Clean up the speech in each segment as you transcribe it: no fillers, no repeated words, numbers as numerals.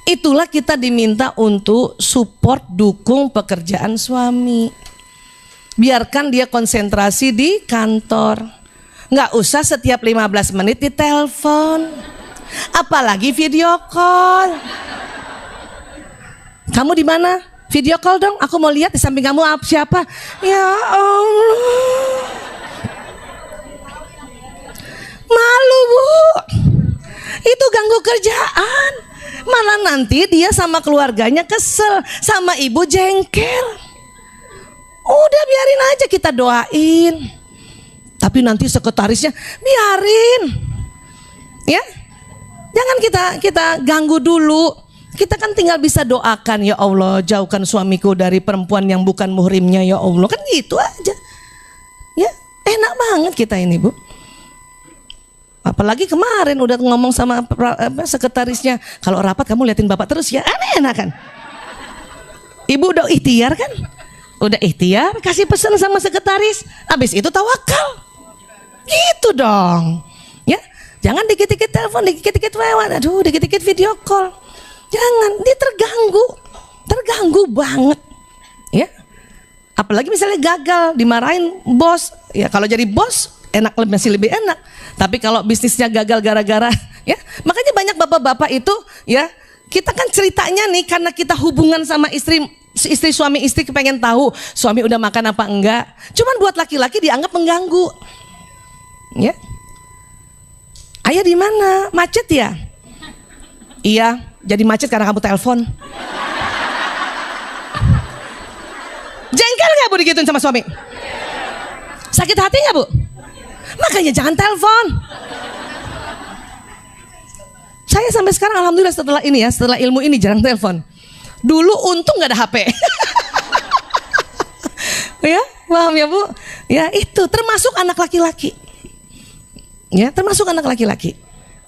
Itulah kita diminta untuk support, dukung pekerjaan suami. Biarkan dia konsentrasi di kantor. Nggak usah setiap 15 menit ditelepon. Apalagi video call. Kamu di mana? Video call dong, aku mau lihat di samping kamu siapa. Ya Allah. Malu, Bu. Itu ganggu kerjaan. Malah nanti dia sama keluarganya kesel, sama ibu jengkel. Udah biarin aja, kita doain. Tapi nanti sekretarisnya biarin. Ya. Jangan kita ganggu dulu. Kita kan tinggal bisa doakan, ya Allah, jauhkan suamiku dari perempuan yang bukan muhrimnya, ya Allah. Kan gitu aja. Ya, enak banget kita ini, Bu. Apalagi kemarin udah ngomong sama sekretarisnya, kalau rapat kamu liatin bapak terus ya, aneh enak kan. Ibu udah ikhtiar kan, udah ikhtiar kasih pesan sama sekretaris, habis itu tawakal, gitu dong. Ya, jangan dikit-dikit telepon, dikit-dikit lewat, aduh, dikit-dikit video call, jangan, dia terganggu banget, ya. Apalagi misalnya gagal, dimarahin bos, ya kalau jadi bos enak, masih lebih enak. Tapi kalau bisnisnya gagal gara-gara, ya, makanya banyak bapak-bapak itu, ya, kita kan ceritanya nih karena kita hubungan sama istri suami istri pengen tahu suami udah makan apa enggak. Cuman buat laki-laki dianggap mengganggu, ya. Ayah di mana? Macet ya? Iya, jadi macet karena kamu telepon. Jengkel nggak Bu digituin sama suami? Sakit hati nggak Bu? Makanya jangan telepon. Saya sampai sekarang alhamdulillah setelah ini ya, setelah ilmu ini jarang telepon. Dulu untung nggak ada HP. Ya, paham ya Bu? Ya itu termasuk anak laki-laki. Ya, termasuk anak laki-laki.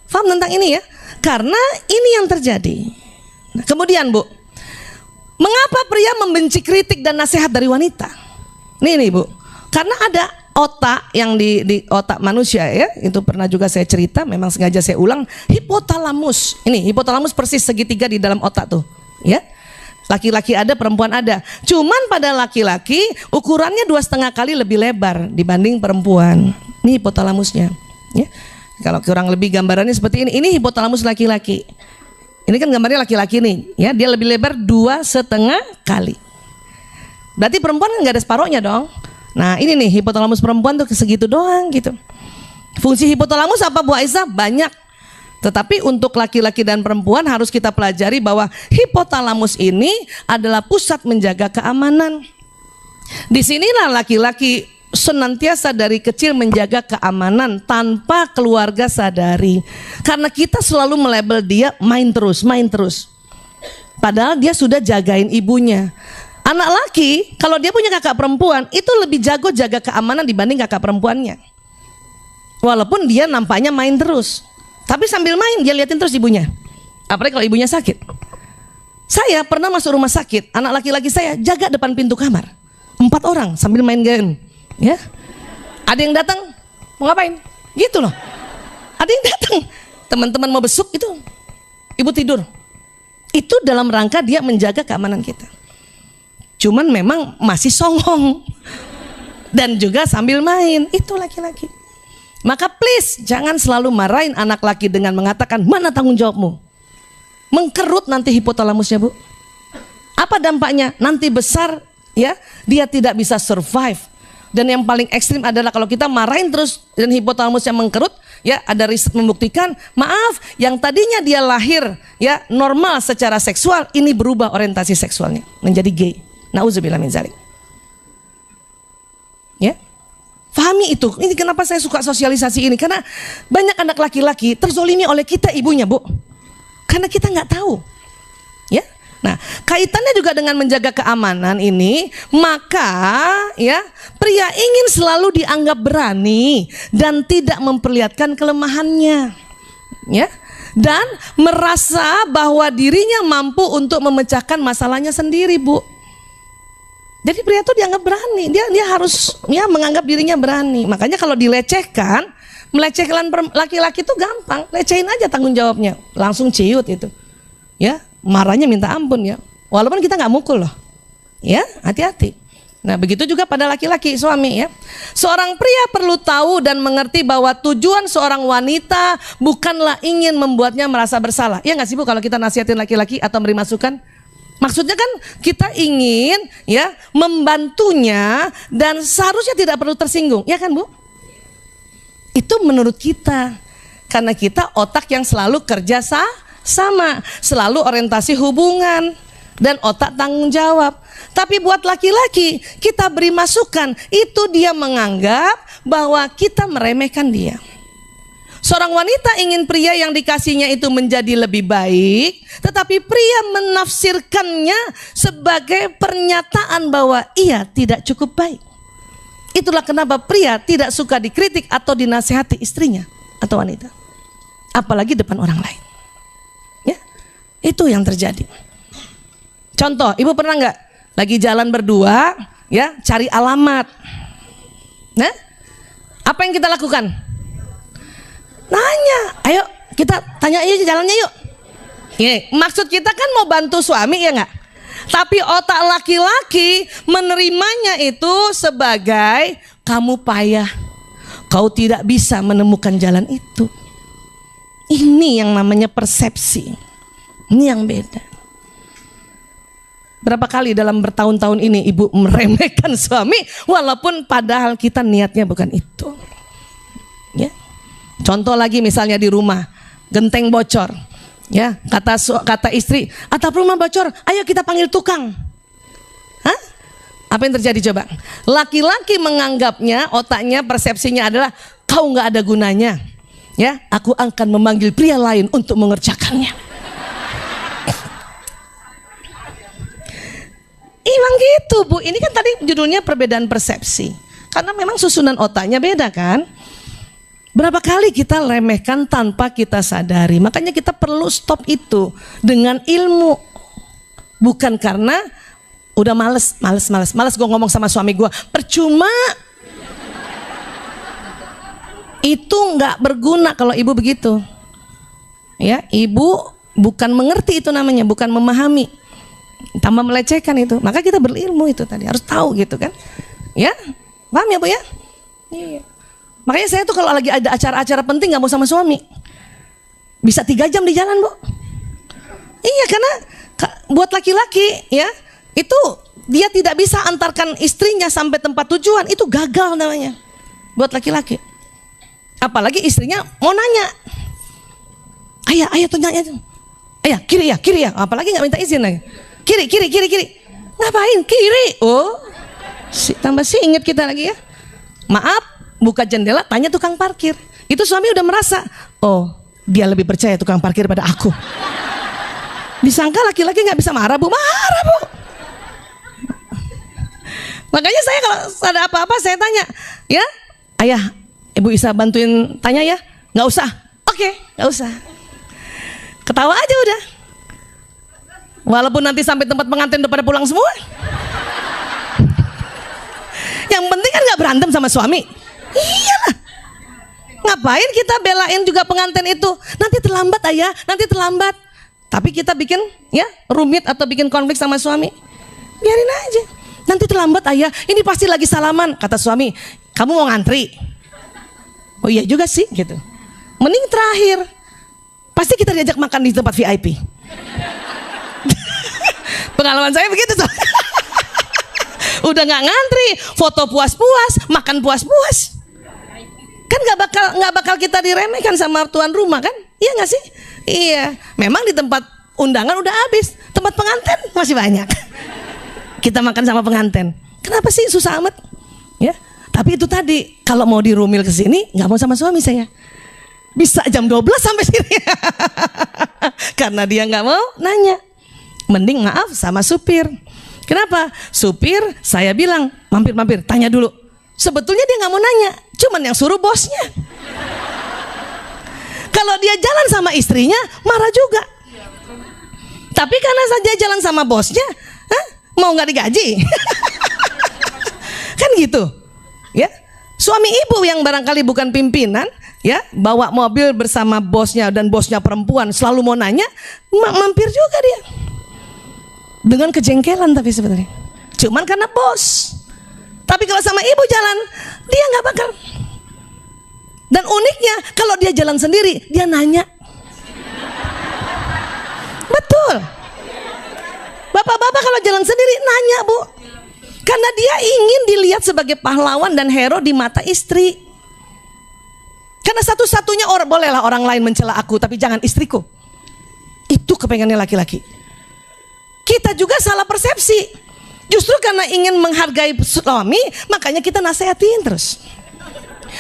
Paham tentang ini ya? Karena ini yang terjadi. Nah, kemudian Bu, mengapa pria membenci kritik dan nasihat dari wanita? Nih Bu, karena ada otak yang di otak manusia ya, itu pernah juga saya cerita, memang sengaja saya ulang, hipotalamus. Ini hipotalamus persis segitiga di dalam otak tuh, ya. Laki-laki ada, perempuan ada. Cuman pada laki-laki ukurannya 2,5 kali lebih lebar dibanding perempuan. Ini hipotalamusnya, ya. Kalau kurang lebih gambarannya seperti ini. Ini hipotalamus laki-laki. Ini kan gambarnya laki-laki nih, ya. Dia lebih lebar 2,5 kali. Berarti perempuan kan nggak ada separohnya dong. Nah ini nih hipotalamus perempuan tuh segitu doang gitu. Fungsi hipotalamus apa Bu Aisyah? Banyak. Tetapi untuk laki-laki dan perempuan harus kita pelajari bahwa hipotalamus ini adalah pusat menjaga keamanan. Disinilah laki-laki senantiasa dari kecil menjaga keamanan tanpa keluarga sadari. Karena kita selalu melabel dia main terus. Padahal dia sudah jagain ibunya. Anak laki, kalau dia punya kakak perempuan, itu lebih jago jaga keamanan dibanding kakak perempuannya. Walaupun dia nampaknya main terus, tapi sambil main dia liatin terus ibunya. Apalagi kalau ibunya sakit. Saya pernah masuk rumah sakit, anak laki-laki saya jaga depan pintu kamar. 4 orang sambil main game. Ya. Ada yang datang, mau ngapain? Gitu loh. Ada yang datang, teman-teman mau besuk itu, ibu tidur. Itu dalam rangka dia menjaga keamanan kita. Cuman memang masih songong dan juga sambil main, itu laki-laki. Maka please jangan selalu marahin anak laki dengan mengatakan mana tanggung jawabmu. Mengkerut nanti hipotalamusnya Bu. Apa dampaknya? Nanti besar ya, dia tidak bisa survive. Dan yang paling ekstrim adalah kalau kita marahin terus dan hipotalamusnya mengkerut, ya ada riset membuktikan, maaf, yang tadinya dia lahir ya normal secara seksual, ini berubah orientasi seksualnya menjadi gay. Nauzubillah min dzalik. Ya. Fahami itu. Ini kenapa saya suka sosialisasi ini, karena banyak anak laki-laki terzolimi oleh kita ibunya Bu. Karena kita nggak tahu. Ya. Nah, kaitannya juga dengan menjaga keamanan ini, maka ya, pria ingin selalu dianggap berani dan tidak memperlihatkan kelemahannya. Ya. Dan merasa bahwa dirinya mampu untuk memecahkan masalahnya sendiri Bu. Jadi pria itu dianggap berani, dia harus ya menganggap dirinya berani. Makanya kalau dilecehkan, melecehkan laki-laki itu gampang, lecehin aja tanggung jawabnya, langsung ciut itu. ya marahnya minta ampun ya. Walaupun kita nggak mukul loh. Ya, hati-hati. Nah, begitu juga pada laki-laki suami ya. Seorang pria perlu tahu dan mengerti bahwa tujuan seorang wanita bukanlah ingin membuatnya merasa bersalah. Ya nggak sih Bu, kalau kita nasihatin laki-laki atau beri masukan? Maksudnya kan kita ingin ya membantunya dan seharusnya tidak perlu tersinggung. Ya kan Bu? Itu menurut kita. Karena kita otak yang selalu kerja sama, selalu orientasi hubungan dan otak tanggung jawab. Tapi buat laki-laki kita beri masukan, itu dia menganggap bahwa kita meremehkan dia. Seorang wanita ingin pria yang dikasihnya itu menjadi lebih baik, tetapi pria menafsirkannya sebagai pernyataan bahwa ia tidak cukup baik. Itulah kenapa pria tidak suka dikritik atau dinasihati istrinya atau wanita, apalagi depan orang lain. Ya, itu yang terjadi. Contoh, ibu pernah nggak lagi jalan berdua, ya cari alamat. Nah, apa yang kita lakukan? Nanya, ayo kita tanya aja jalannya yuk. Ya, maksud kita kan mau bantu suami ya nggak? Tapi otak laki-laki menerimanya itu sebagai kamu payah, kau tidak bisa menemukan jalan itu. Ini yang namanya persepsi. Ini yang beda. Berapa kali dalam bertahun-tahun ini ibu meremehkan suami walaupun padahal kita niatnya bukan itu. Ya. Contoh lagi misalnya di rumah, genteng bocor. Ya, kata istri, atap rumah bocor, ayo kita panggil tukang. Hah? Apa yang terjadi coba? Laki-laki menganggapnya, otaknya, persepsinya adalah kau nggak ada gunanya. Ya, aku akan memanggil pria lain untuk mengerjakannya. Emang gitu Bu, ini kan tadi judulnya perbedaan persepsi. Karena memang susunan otaknya beda kan. Berapa kali kita remehkan tanpa kita sadari. Makanya kita perlu stop itu dengan ilmu. Bukan karena udah males gue ngomong sama suami gue. Percuma. Itu nggak berguna kalau ibu begitu. Ya, ibu bukan mengerti itu namanya, bukan memahami. Tambah melecehkan itu. Maka kita berilmu itu tadi, harus tahu gitu kan. Ya, paham ya Bu ya? Iya. Makanya saya tuh kalau lagi ada acara-acara penting gak mau sama suami. Bisa 3 jam di jalan Bu. Iya, karena buat laki-laki ya, itu dia tidak bisa antarkan istrinya sampai tempat tujuan. Itu gagal namanya buat laki-laki. Apalagi istrinya mau nanya, ayah tuh nanya, ayah kiri ya, apalagi gak minta izin lagi. Kiri. Ngapain kiri? Oh, tambah sih inget kita lagi ya. Maaf, buka jendela, tanya tukang parkir. Itu suami udah merasa, oh dia lebih percaya tukang parkir pada aku. Disangka laki-laki nggak bisa marah Bu. Marah Bu. Makanya saya kalau ada apa-apa saya tanya, ya ayah, ibu bisa bantuin tanya ya? Nggak usah. Oke, nggak usah. Ketawa aja udah. Walaupun nanti sampai tempat pengantin udah pada pulang semua. Yang penting kan nggak berantem sama suami. Iyalah. Ngapain kita belain juga pengantin itu? Nanti terlambat ayah, nanti terlambat. Tapi kita bikin ya rumit atau bikin konflik sama suami. Biarin aja. Nanti terlambat ayah, ini pasti lagi salaman. Kata suami, kamu mau ngantri? Oh iya juga sih gitu. Mending terakhir. Pasti kita diajak makan di tempat VIP. Pengalaman saya begitu tuh. Udah nggak ngantri, foto puas-puas, makan puas-puas. Kan nggak bakal kita diremehkan sama tuan rumah kan? Iya nggak sih? Iya. Memang di tempat undangan udah habis, tempat pengantin masih banyak. Kita makan sama pengantin. Kenapa sih susah amat? Ya. Tapi itu tadi, kalau mau dirumil ke sini, nggak mau sama suami saya. Bisa jam 12 sampai sini. Karena dia nggak mau nanya. Mending maaf sama supir. Kenapa? Supir saya bilang mampir, tanya dulu. Sebetulnya dia nggak mau nanya, cuman yang suruh bosnya. Kalau dia jalan sama istrinya marah juga. Tapi karena saja jalan sama bosnya, mau nggak digaji? Kan gitu, ya. Suami ibu yang barangkali bukan pimpinan, ya, bawa mobil bersama bosnya dan bosnya perempuan, selalu mau nanya, mampir juga dia. Dengan kejengkelan tapi sebetulnya. Cuman karena bos. Tapi kalau sama ibu jalan, dia nggak bakal. Dan uniknya, kalau dia jalan sendiri, dia nanya. Betul. Bapak-bapak kalau jalan sendiri nanya, Bu. Karena dia ingin dilihat sebagai pahlawan dan hero di mata istri. Karena satu-satunya orang, bolehlah orang lain mencela aku, tapi jangan istriku. Itu kepengennya laki-laki. Kita juga salah persepsi. Justru karena ingin menghargai suami, makanya kita nasehatin terus.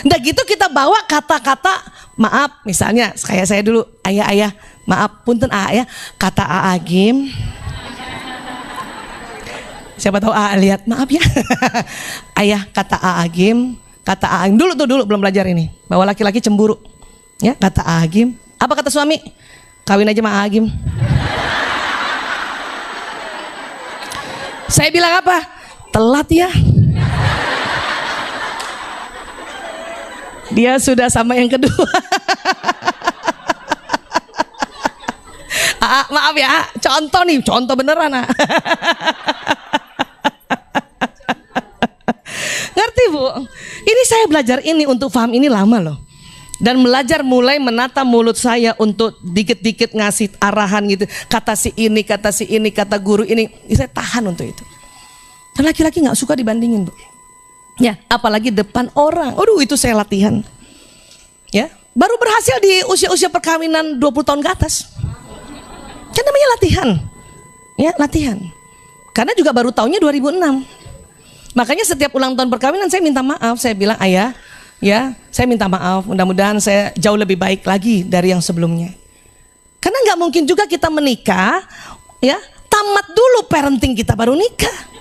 Udah gitu kita bawa kata-kata maaf, misalnya kayak saya dulu, ayah, maaf, punten ayah, kata Agim. Siapa tahu lihat, maaf ya. Ayah, kata Agim, dulu belum belajar ini, bahwa laki-laki cemburu. Ya, kata Agim. Apa kata suami? Kawin aja sama Agim. Saya bilang apa? Telat ya. Dia sudah sama yang kedua. Maaf ya, contoh beneran. Ngerti Bu? Ini saya belajar ini untuk paham ini lama loh. Dan belajar mulai menata mulut saya untuk dikit-dikit ngasih arahan gitu. Kata si ini, kata guru ini. Saya tahan untuk itu. Dan laki-laki gak suka dibandingin Bu. Ya, apalagi depan orang. Aduh, itu saya latihan. Ya, baru berhasil di usia-usia perkawinan 20 tahun ke atas. Kan namanya latihan. Ya, latihan. Karena juga baru tahunnya 2006. Makanya setiap ulang tahun perkawinan saya minta maaf. Saya bilang, ayah, ya, saya minta maaf. Mudah-mudahan saya jauh lebih baik lagi dari yang sebelumnya. Karena nggak mungkin juga kita menikah, ya, tamat dulu parenting kita baru nikah.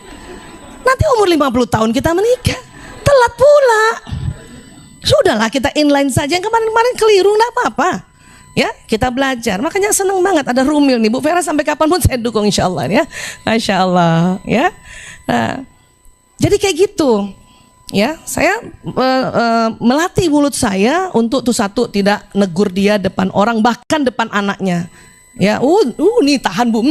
Nanti umur 50 tahun kita menikah, telat pula. Sudahlah kita inline saja. Yang kemarin-kemarin keliru, nggak apa-apa. Ya, kita belajar. Makanya seneng banget ada Rumil nih Bu Vera, sampai kapanpun saya dukung insya Allah ya. Masya Allah ya. Nah, jadi kayak gitu. Ya, saya melatih mulut saya untuk tuh satu, tidak negur dia depan orang, bahkan depan anaknya. Ya, nih tahan Bu.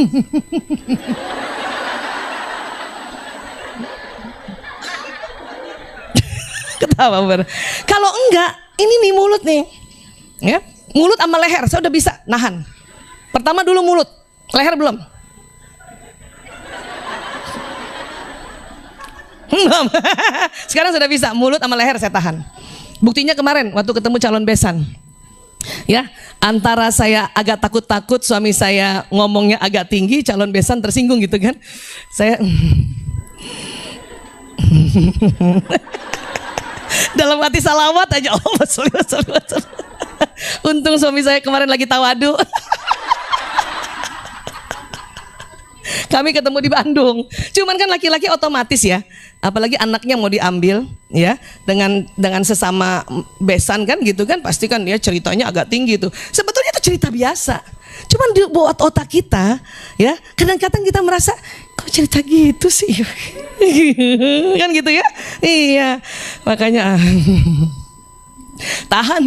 Ketawa Bu. Kalau enggak, ini nih mulut nih. Ya, mulut sama leher saya udah bisa nahan. Pertama dulu mulut, leher belum. Sekarang sudah bisa, mulut sama leher saya tahan. Buktinya kemarin waktu ketemu calon besan. Ya, antara saya agak takut-takut, suami saya ngomongnya agak tinggi, calon besan tersinggung gitu kan. Saya dalam hati salawat aja. Untung suami saya kemarin lagi tawadu. Kami ketemu di Bandung. Cuman kan laki-laki otomatis ya, apalagi anaknya mau diambil ya, dengan sesama besan kan gitu kan, pasti kan dia ceritanya agak tinggi tuh. Sebetulnya itu cerita biasa. Cuman di buat otak kita ya, kadang-kadang kita merasa kok cerita gitu sih. Kan gitu ya? Iya. Makanya tahan.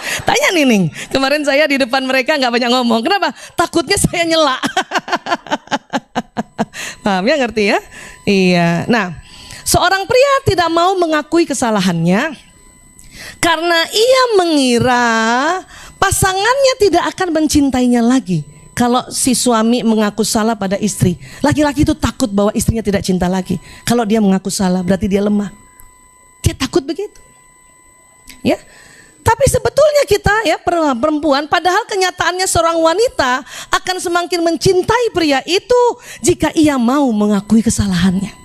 Tanya Nining, kemarin saya di depan mereka nggak banyak ngomong. Kenapa? Takutnya saya nyela. Paham ya, ngerti ya? Iya. Nah, seorang pria tidak mau mengakui kesalahannya karena ia mengira pasangannya tidak akan mencintainya lagi. Kalau si suami mengaku salah pada istri, laki-laki itu takut bahwa istrinya tidak cinta lagi. Kalau dia mengaku salah, berarti dia lemah. Dia takut begitu. Ya. Tapi sebetulnya kita ya perempuan, padahal kenyataannya seorang wanita akan semakin mencintai pria itu jika ia mau mengakui kesalahannya.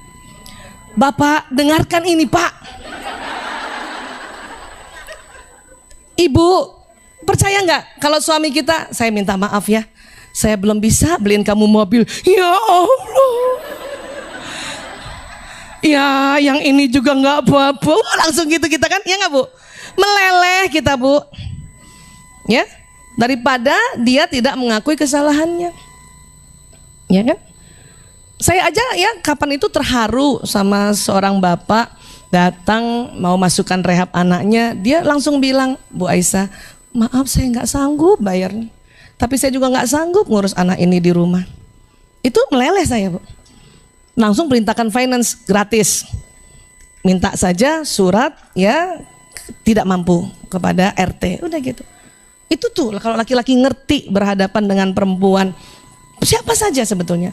Bapak dengarkan ini Pak. Ibu percaya nggak kalau suami kita, saya minta maaf ya, saya belum bisa beliin kamu mobil. Ya Allah. Ya yang ini juga nggak apa-apa. Langsung gitu kita kan, ya nggak Bu? Meleleh kita Bu, ya, daripada dia tidak mengakui kesalahannya, ya kan? Saya aja ya kapan itu terharu sama seorang bapak datang mau masukkan rehab anaknya, dia langsung bilang, Bu Aisyah, maaf saya nggak sanggup bayarnya, tapi saya juga nggak sanggup ngurus anak ini di rumah. Itu meleleh saya, Bu. Langsung perintahkan finance gratis, minta saja surat ya tidak mampu kepada RT, udah gitu. Itu tuh kalau laki-laki ngerti berhadapan dengan perempuan, siapa saja sebetulnya,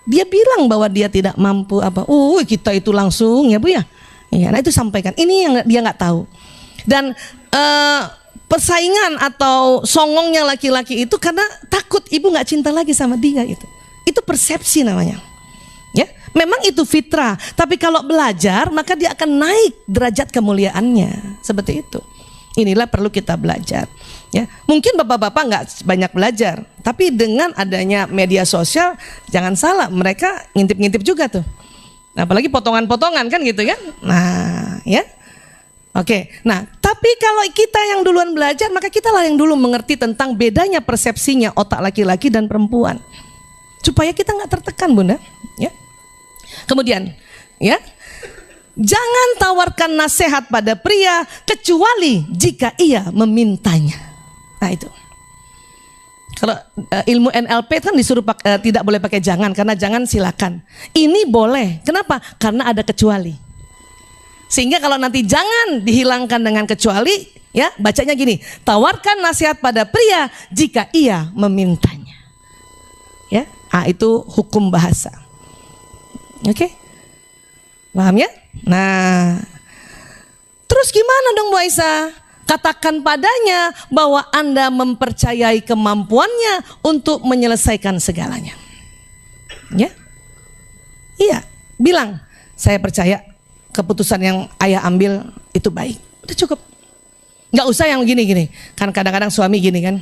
dia bilang bahwa dia tidak mampu apa, kita itu langsung ya Bu ya. Ya, nah itu sampaikan. Ini yang dia nggak tahu. Dan persaingan atau songongnya laki-laki itu karena takut ibu nggak cinta lagi sama dia itu. Itu persepsi namanya. Ya, memang itu fitrah. Tapi kalau belajar maka dia akan naik derajat kemuliaannya. Seperti itu. Inilah perlu kita belajar. Ya, mungkin bapak-bapak nggak banyak belajar, tapi dengan adanya media sosial, jangan salah, mereka ngintip-ngintip juga tuh. Nah, apalagi potongan-potongan kan gitu kan. Nah, ya. Oke. Nah, tapi kalau kita yang duluan belajar, maka kita lah yang dulu mengerti tentang bedanya persepsinya otak laki-laki dan perempuan. Supaya kita nggak tertekan, Bunda, ya. Kemudian, ya. Jangan tawarkan nasihat pada pria kecuali jika ia memintanya. Nah itu. Kalau ilmu NLP kan disuruh tidak boleh pakai jangan, karena jangan silakan. Ini boleh. Kenapa? Karena ada kecuali. Sehingga kalau nanti jangan dihilangkan dengan kecuali, ya bacanya gini, tawarkan nasihat pada pria jika ia memintanya. Ya, itu hukum bahasa. Oke? Paham ya? Nah, terus gimana dong Bu Aisyah? Katakan padanya bahwa Anda mempercayai kemampuannya untuk menyelesaikan segalanya. Ya? Iya, bilang, saya percaya keputusan yang ayah ambil itu baik. Udah cukup. Nggak usah yang gini-gini. Kan kadang-kadang suami gini kan,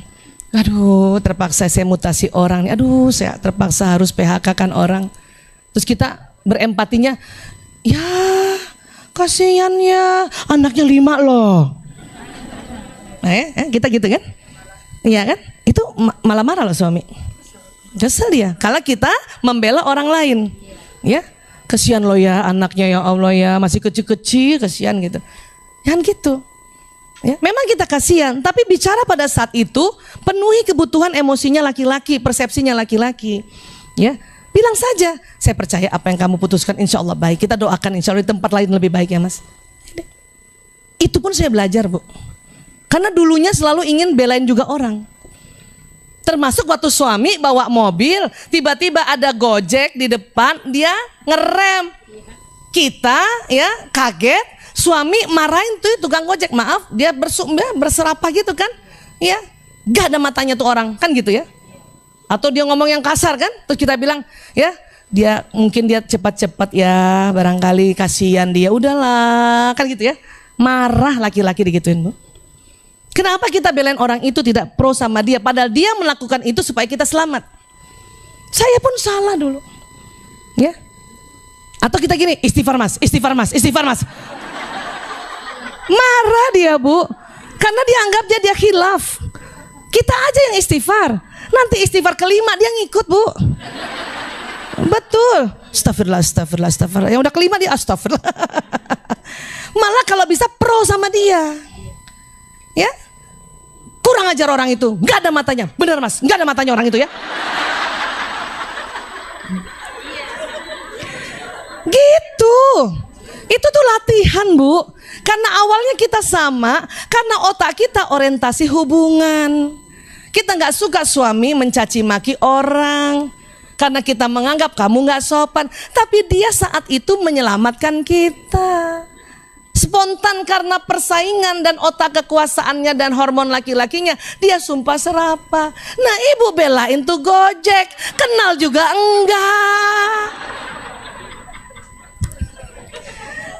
aduh terpaksa saya mutasi orang, aduh saya terpaksa harus PHK kan orang. Terus kita berempatinya, ya kasihan ya, anaknya 5 loh. Nah, kita gitu kan? Iya kan? Itu malah marah loh suami. Kesel dia. Kalau kita membela orang lain, ya kasihan lo ya anaknya ya Allah ya, masih kecil-kecil kasihan gitu. Jangan gitu. Ya, memang kita kasihan, tapi bicara pada saat itu penuhi kebutuhan emosinya laki-laki, persepsinya laki-laki. Ya, bilang saja, saya percaya apa yang kamu putuskan insya Allah baik. Kita doakan insya Allah di tempat lain lebih baik ya Mas. Itu pun saya belajar Bu. Karena dulunya selalu ingin belain juga orang. Termasuk waktu suami bawa mobil, tiba-tiba ada Gojek di depan, dia ngerem. Kita ya kaget, suami marahin tuh tukang Gojek, maaf, dia berserapah gitu kan. Ya, gak ada matanya tuh orang, kan gitu ya. Atau dia ngomong yang kasar kan, terus kita bilang, ya, dia mungkin dia cepat-cepat ya, barangkali kasihan dia, udahlah, kan gitu ya. Marah laki-laki digituin Bu. Kenapa kita belain orang itu tidak pro sama dia, padahal dia melakukan itu supaya kita selamat. Saya pun salah dulu. Ya. Atau kita gini, istighfar Mas, istighfar Mas, istighfar Mas. Marah dia Bu, karena dia anggap dia khilaf. Kita aja yang istighfar. Nanti istighfar kelima dia ngikut Bu. Betul. Astagfirullah, astagfirullah, astagfirullah. Yang udah kelima dia astagfirullah. Malah kalau bisa pro sama dia. Ya, kurang ajar orang itu, nggak ada matanya, bener Mas, nggak ada matanya orang itu ya. Gitu, itu tuh latihan Bu, karena awalnya kita sama, karena otak kita orientasi hubungan. Kita nggak suka suami mencaci maki orang, karena kita menganggap kamu nggak sopan, tapi dia saat itu menyelamatkan kita. Spontan karena persaingan dan otak kekuasaannya dan hormon laki-lakinya, dia sumpah serapah. Nah ibu belain tuh Gojek, kenal juga enggak.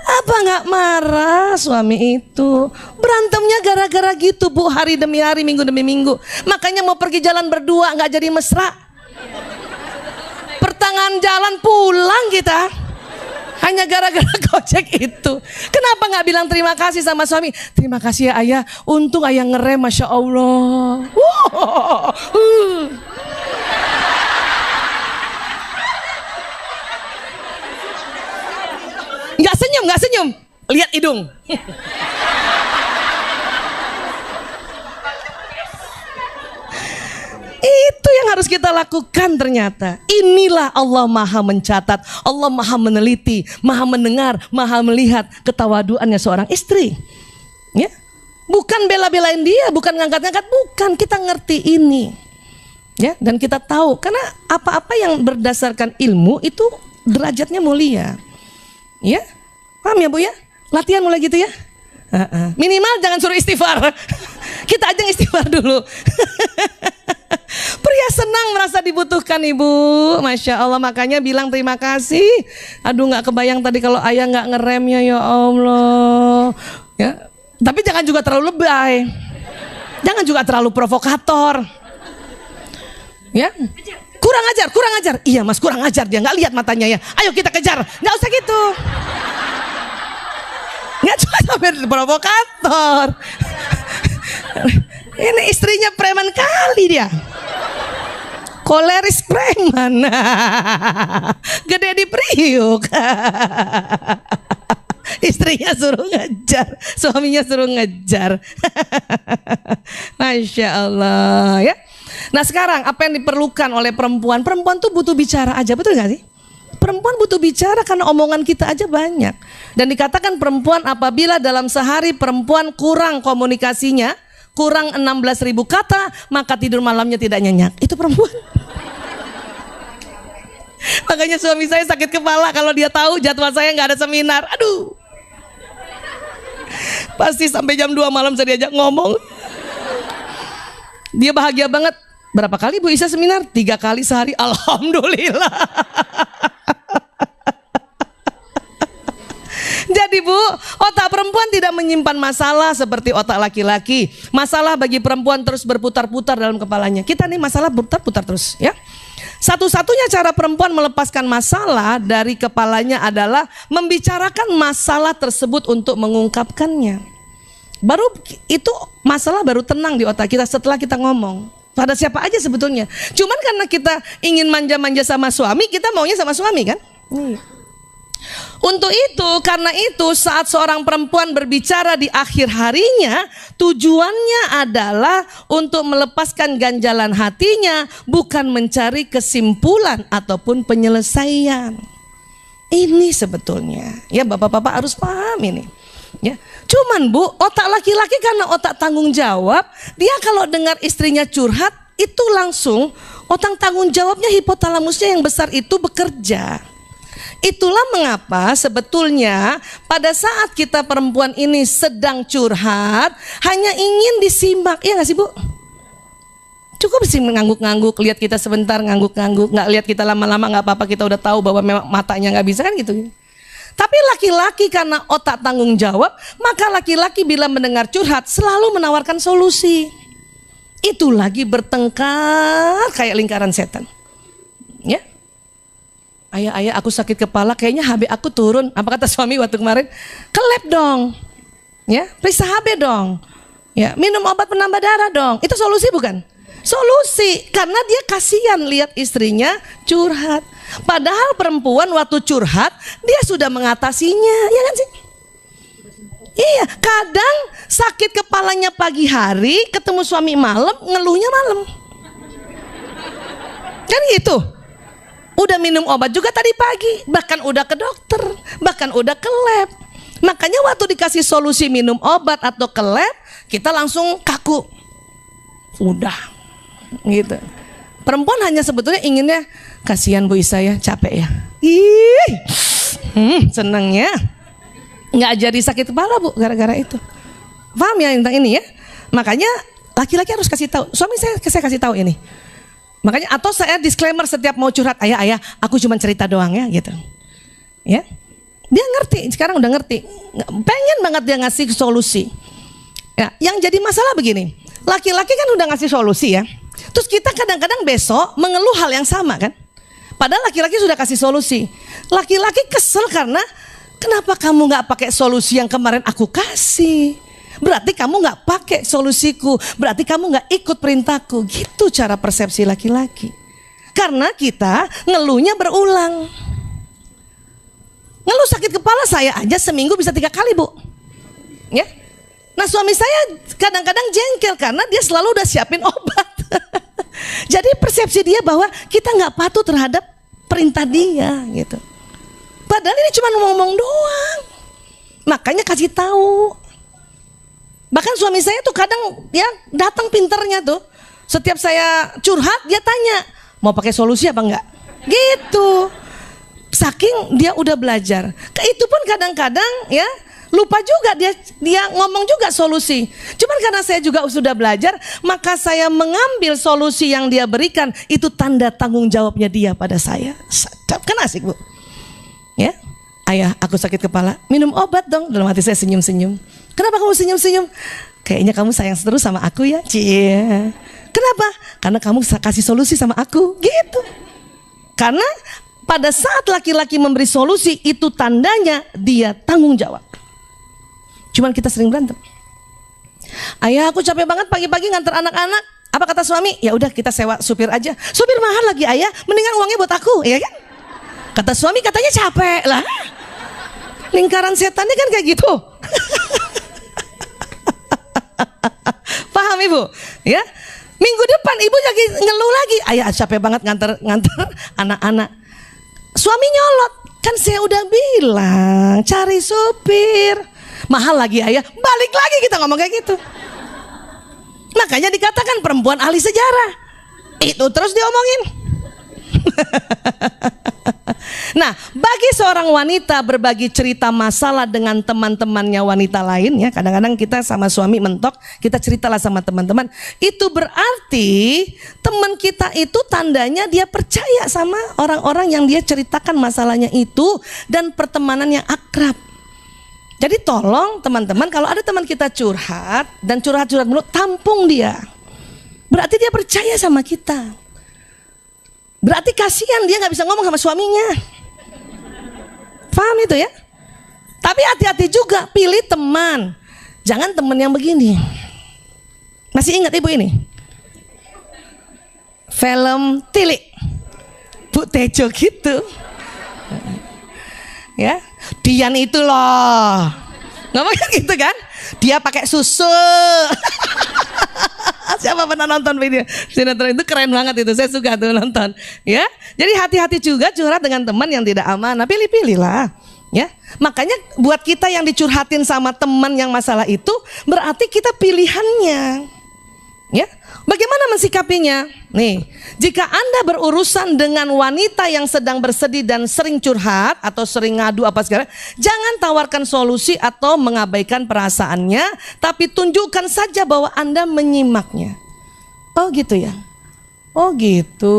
Apa nggak marah suami itu? Berantemnya gara-gara gitu Bu, hari demi hari, minggu demi minggu. Makanya mau pergi jalan berdua nggak jadi mesra. Pertengahan jalan pulang kita. Hanya gara-gara Gojek itu. Kenapa nggak bilang terima kasih sama suami? Terima kasih ya ayah, untung ayah ngerem, Masya Allah. Nggak senyum, nggak senyum. lihat hidung. Itu yang harus kita lakukan ternyata. Inilah Allah maha mencatat, Allah maha meneliti, maha mendengar, maha melihat ketawaduannya seorang istri. Ya, bukan bela-belain dia, bukan ngangkat-ngangkat, bukan. Kita ngerti ini. Ya, dan kita tahu karena apa-apa yang berdasarkan ilmu itu derajatnya mulia. Ya, paham ya Bu ya? Latihan mulai gitu ya. Minimal jangan suruh istighfar. Kita aja istighfar dulu. Pria senang merasa dibutuhkan Ibu, Masya Allah, makanya bilang terima kasih. Aduh nggak kebayang tadi kalau ayah nggak ngeremnya, ya Allah. Ya, tapi jangan juga terlalu lebay, jangan juga terlalu provokator. Ya, kurang ajar. Iya Mas, kurang ajar, dia nggak lihat matanya ya. Ayo kita kejar, nggak usah gitu. Nggak cuma sampai provokator. Ini istrinya preman kali dia. Koleris preman. Gede di Priuk. Istrinya suruh ngejar, suaminya suruh ngejar. Masya Allah ya. Nah sekarang apa yang diperlukan oleh perempuan? Perempuan tuh butuh bicara aja, betul gak sih? Perempuan butuh bicara karena omongan kita aja banyak. Dan dikatakan perempuan apabila dalam sehari perempuan kurang komunikasinya, kurang 16.000 kata, maka tidur malamnya tidak nyenyak. Itu perempuan. Makanya suami saya sakit kepala kalau dia tahu jadwal saya nggak ada seminar. Aduh, pasti sampai jam 2 malam saya diajak ngomong. Dia bahagia banget. Berapa kali Bu Isa seminar? 3 kali sehari. Alhamdulillah. Jadi Bu, otak perempuan tidak menyimpan masalah seperti otak laki-laki. Masalah bagi perempuan terus berputar-putar dalam kepalanya. Kita nih masalah berputar-putar terus ya. Satu-satunya cara perempuan melepaskan masalah dari kepalanya adalah membicarakan masalah tersebut untuk mengungkapkannya. Baru itu masalah baru tenang di otak kita setelah kita ngomong. Pada siapa aja sebetulnya. Cuman karena kita ingin manja-manja sama suami, kita maunya sama suami kan? Untuk itu, karena itu saat seorang perempuan berbicara di akhir harinya, tujuannya adalah untuk melepaskan ganjalan hatinya, bukan mencari kesimpulan ataupun penyelesaian. Ini sebetulnya, ya bapak-bapak harus paham ini. Ya, cuman Bu, otak laki-laki karena otak tanggung jawab, dia kalau dengar istrinya curhat, itu langsung otak tanggung jawabnya, hipotalamusnya yang besar itu bekerja. Itulah mengapa sebetulnya pada saat kita perempuan ini sedang curhat, hanya ingin disimak, ya nggak sih Bu? Cukup sih ngangguk-ngangguk, lihat kita sebentar ngangguk-ngangguk, nggak lihat kita lama-lama nggak apa-apa, kita udah tahu bahwa memang matanya nggak bisa kan gitu. Tapi laki-laki karena otak tanggung jawab, maka laki-laki bila mendengar curhat selalu menawarkan solusi. Itu lagi bertengkar kayak lingkaran setan. Ya. Ayah aku sakit kepala, kayaknya HB aku turun. Apa kata suami waktu kemarin? Ke lab dong. Ya, periksa HB dong. Ya, minum obat penambah darah dong. Itu solusi bukan? Solusi, karena dia kasihan lihat istrinya curhat. Padahal perempuan waktu curhat dia sudah mengatasinya, ya kan sih? Iya, kadang sakit kepalanya pagi hari, ketemu suami malam, ngeluhnya malam. Kan gitu. Udah minum obat juga tadi pagi, bahkan udah ke dokter, bahkan udah ke lab. Makanya waktu dikasih solusi minum obat atau ke lab, kita langsung kaku. Udah, gitu. Perempuan hanya sebetulnya inginnya, kasihan Bu Isa ya, capek ya. Ih, seneng ya. Nggak jadi sakit kepala Bu, gara-gara itu. Paham ya tentang ini ya? Makanya laki-laki harus kasih tahu. Suami saya kasih tahu ini. Makanya atau saya disclaimer setiap mau curhat, ayah aku cuma cerita doang ya gitu. Ya. Dia ngerti, sekarang udah ngerti. Pengen banget dia ngasih solusi. Ya, yang jadi masalah begini. Laki-laki kan udah ngasih solusi ya. Terus kita kadang-kadang besok mengeluh hal yang sama kan. Padahal laki-laki sudah kasih solusi. Laki-laki kesel karena kenapa kamu nggak pakai solusi yang kemarin aku kasih? Berarti kamu nggak pakai solusiku, berarti kamu nggak ikut perintahku. Gitu cara persepsi laki-laki. Karena kita ngeluhnya berulang. Ngeluh sakit kepala saya aja seminggu bisa 3 kali, Bu. Ya. Nah, suami saya kadang-kadang jengkel karena dia selalu udah siapin obat. Jadi persepsi dia bahwa kita nggak patuh terhadap perintah dia gitu. Padahal ini cuma ngomong doang. Makanya kasih tahu. Bahkan suami saya tuh kadang ya datang pinternya tuh. Setiap saya curhat dia tanya, mau pakai solusi apa enggak? Gitu. Saking dia udah belajar. Itu pun kadang-kadang ya lupa juga dia ngomong juga solusi. Cuman karena saya juga sudah belajar, maka saya mengambil solusi yang dia berikan. Itu tanda tanggung jawabnya dia pada saya. Sadap, kan asik, Bu. Ya, ayah aku sakit kepala, minum obat dong. Dalam hati saya senyum-senyum. Kenapa kamu senyum-senyum? Kayaknya kamu sayang terus sama aku ya. Cie. Kenapa? Karena kamu kasih solusi sama aku. Gitu. Karena pada saat laki-laki memberi solusi, itu tandanya dia tanggung jawab. Cuman kita sering berantem. Ayah aku capek banget pagi-pagi nganter anak-anak. Apa kata suami? Ya udah kita sewa supir aja. Supir mahal lagi ayah, mendingan uangnya buat aku, ya kan? Kata suami katanya capek lah. Lingkaran setannya kan kayak gitu. Paham Ibu? Ya. Minggu depan ibu lagi ngeluh lagi. Ayah capek banget nganter anak-anak. Suami nyolot. Kan saya udah bilang cari supir. Mahal lagi ayah, balik lagi kita ngomong kayak gitu. Makanya dikatakan perempuan ahli sejarah. Itu terus diomongin. Nah, bagi seorang wanita berbagi cerita masalah dengan teman-temannya wanita lain, ya kadang-kadang kita sama suami mentok, kita ceritalah sama teman-teman. Itu berarti teman kita itu tandanya dia percaya sama orang-orang yang dia ceritakan masalahnya itu dan pertemanan yang akrab. Jadi tolong teman-teman, kalau ada teman kita curhat dan curhat-curhat mulu, tampung dia. Berarti dia percaya sama kita. Berarti kasihan dia nggak bisa ngomong sama suaminya. Paham itu ya? Tapi hati-hati juga, pilih teman. Jangan teman yang begini. Masih ingat ibu ini? Film Tilik, Bu Tejo gitu. Ya, Dian itu loh, ngomongnya gitu kan? Dia pakai susu. Siapa pernah nonton video sinetron itu? Keren banget itu, saya suka tuh nonton. Ya, jadi hati-hati juga curhat dengan teman yang tidak aman. Nah, pilih-pilih lah. Ya, makanya buat kita yang dicurhatin sama teman yang masalah itu, berarti kita pilihannya. Ya, bagaimana mensikapinya? Nih, jika Anda berurusan dengan wanita yang sedang bersedih dan sering curhat atau sering ngadu apa segala, jangan tawarkan solusi atau mengabaikan perasaannya, tapi tunjukkan saja bahwa Anda menyimaknya. Oh gitu ya? Oh gitu.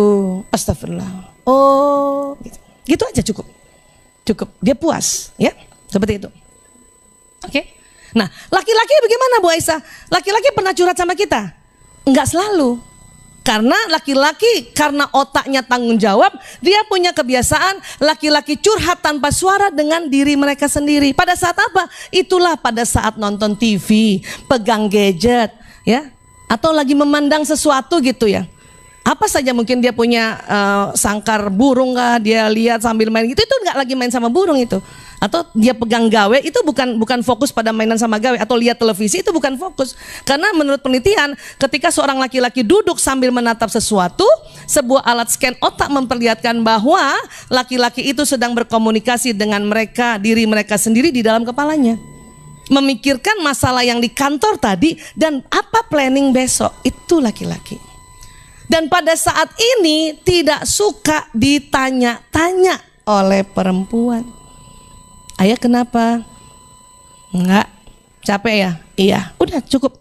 Astagfirullah. Oh gitu. Gitu aja cukup. Cukup. Dia puas, ya? Seperti itu. Oke? Nah, laki-laki bagaimana Bu Aisyah? Laki-laki pernah curhat sama kita? Enggak selalu. Karena laki-laki karena otaknya tanggung jawab, dia punya kebiasaan laki-laki curhat tanpa suara dengan diri mereka sendiri. Pada saat apa? Itulah pada saat nonton TV, pegang gadget, ya, atau lagi memandang sesuatu gitu ya. Apa saja mungkin dia punya sangkar burung kah, dia lihat sambil main gitu, itu enggak lagi main sama burung itu. Atau dia pegang gawe, itu bukan fokus pada mainan sama gawe. Atau lihat televisi, itu bukan fokus. Karena menurut penelitian, ketika seorang laki-laki duduk sambil menatap sesuatu, sebuah alat scan otak memperlihatkan bahwa laki-laki itu sedang berkomunikasi dengan mereka, diri mereka sendiri di dalam kepalanya. Memikirkan masalah yang di kantor tadi dan apa planning besok. Itu laki-laki. Dan pada saat ini tidak suka ditanya-tanya oleh perempuan. Ayah kenapa? Enggak, capek ya? Iya, udah cukup.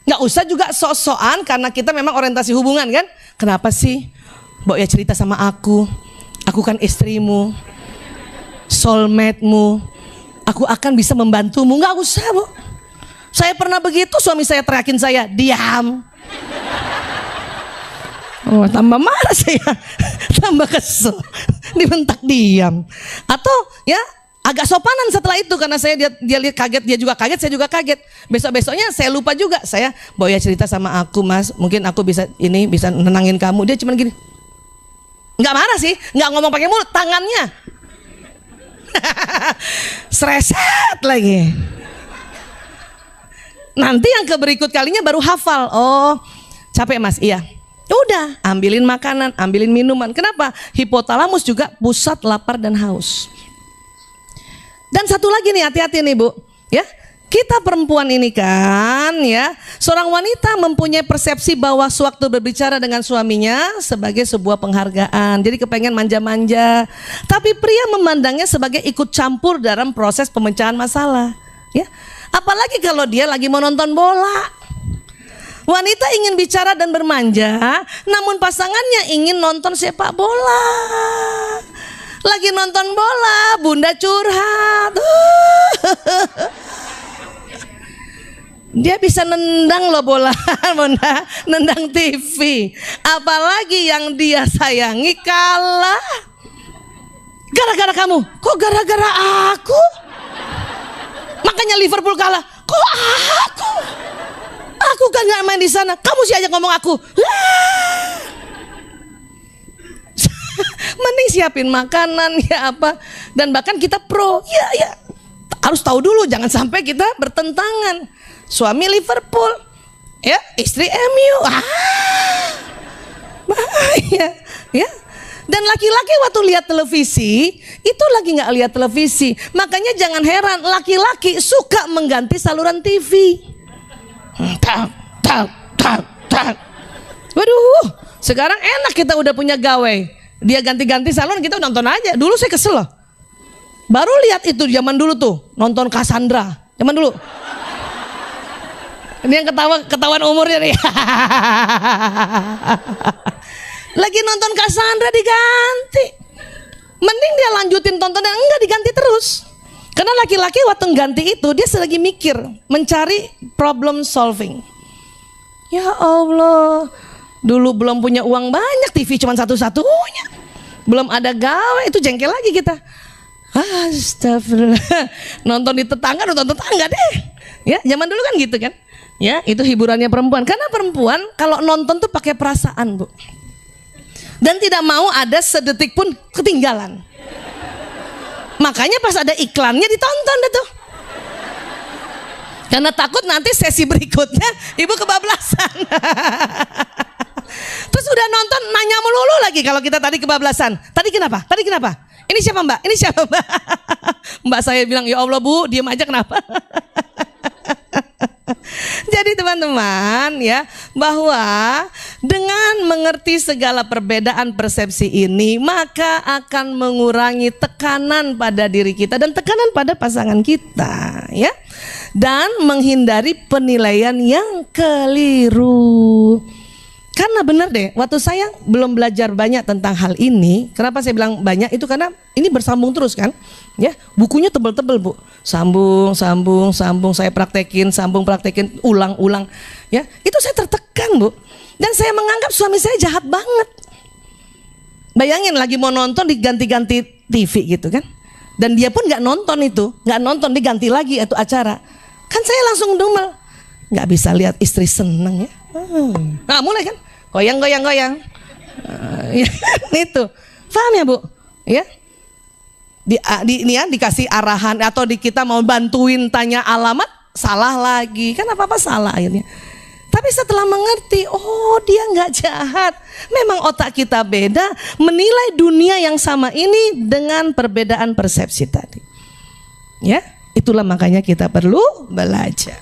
Enggak usah juga sok-sokan karena kita memang orientasi hubungan kan? Kenapa sih? Mbok ya cerita sama aku kan istrimu, soulmate-mu, aku akan bisa membantumu. Enggak usah Bu. Saya pernah begitu, suami saya teriakin saya, diam. Oh, tambah marah saya, tambah kesel, dibentak diam. Atau ya agak sopanan setelah itu karena dia lihat kaget, dia juga kaget, saya juga kaget. Besok-besoknya saya lupa juga, saya Boya cerita sama aku Mas, mungkin aku bisa nenangin kamu. Dia cuman gini, nggak marah sih, nggak ngomong pakai mulut, tangannya Sreset lagi. Nanti yang ke berikut kalinya baru hafal. Oh, capek mas, iya. Udah, ambilin makanan, ambilin minuman. Kenapa? Hipotalamus juga pusat lapar dan haus. Dan satu lagi nih, hati-hati nih Bu, ya. Kita perempuan ini kan ya, seorang wanita mempunyai persepsi bahwa sewaktu berbicara dengan suaminya sebagai sebuah penghargaan. Jadi kepengen manja-manja. Tapi pria memandangnya sebagai ikut campur dalam proses pemecahan masalah. Ya, apalagi kalau dia lagi mau nonton bola. Wanita ingin bicara dan bermanja, namun pasangannya ingin nonton sepak bola. Lagi nonton bola, bunda curhat. Dia bisa nendang loh bola, bunda, nendang TV. Apalagi yang dia sayangi kalah. Gara-gara kamu, kok gara-gara aku? Makanya Liverpool kalah. Kok aku? Aku kan nggak main di sana. Kamu sih aja ngomong aku. Mending siapin makanan ya apa. Dan bahkan kita pro. Ya harus tahu dulu, jangan sampai kita bertentangan. Suami Liverpool, ya istri MU. Bahaya, ya. Dan laki-laki waktu lihat televisi itu lagi nggak lihat televisi. Makanya jangan heran laki-laki suka mengganti saluran TV. Tak. Waduh, sekarang enak kita udah punya gawe. Dia ganti-ganti saluran, kita nonton aja. Dulu saya kesel loh. Baru lihat itu zaman dulu tuh, nonton Cassandra. Zaman dulu. Ini yang ketahuan umurnya nih. Lagi nonton Cassandra diganti. Mending dia lanjutin tontonan, enggak diganti terus. Karena laki-laki waktu ganti itu dia lagi mikir, mencari problem solving. Ya Allah, dulu belum punya uang banyak, TV cuma satu-satunya. Belum ada gawe, itu jengkel lagi kita. Astagfirullah. Nonton di tetangga, nonton tetangga deh. Ya, zaman dulu kan gitu kan. Ya, itu hiburannya perempuan. Karena perempuan kalau nonton tuh pakai perasaan, Bu. Dan tidak mau ada sedetik pun ketinggalan. Makanya pas ada iklannya ditonton deh tuh. Karena takut nanti sesi berikutnya ibu kebablasan. Terus udah nonton nanya melulu lagi kalau kita tadi kebablasan. Tadi kenapa? Tadi kenapa? Ini siapa mbak? Ini siapa mbak? Mbak saya bilang, ya Allah Bu, diam aja kenapa? Jadi teman-teman ya, bahwa dengan mengerti segala perbedaan persepsi ini, maka akan mengurangi tekanan pada diri kita dan tekanan pada pasangan kita ya. Dan menghindari penilaian yang keliru. Karena benar deh, waktu saya belum belajar banyak tentang hal ini. Kenapa saya bilang banyak? Itu karena ini bersambung terus kan. Ya, bukunya tebel-tebel Bu. Sambung, saya praktekin, praktekin, ulang-ulang. Ya, itu saya tertekan Bu. Dan saya menganggap suami saya jahat banget. Bayangin lagi mau nonton diganti-ganti TV gitu kan. Dan dia pun nggak nonton itu, nggak nonton, diganti lagi itu acara. Kan saya langsung dumel, nggak bisa lihat istri seneng ya. Nah mulai kan, goyang. Itu, paham ya Bu? Ya. Dikasih arahan atau kita mau bantuin tanya alamat, salah lagi, kan apa salah akhirnya. Tapi setelah mengerti, oh dia nggak jahat, memang otak kita beda, menilai dunia yang sama ini dengan perbedaan persepsi tadi. Ya, itulah makanya kita perlu belajar.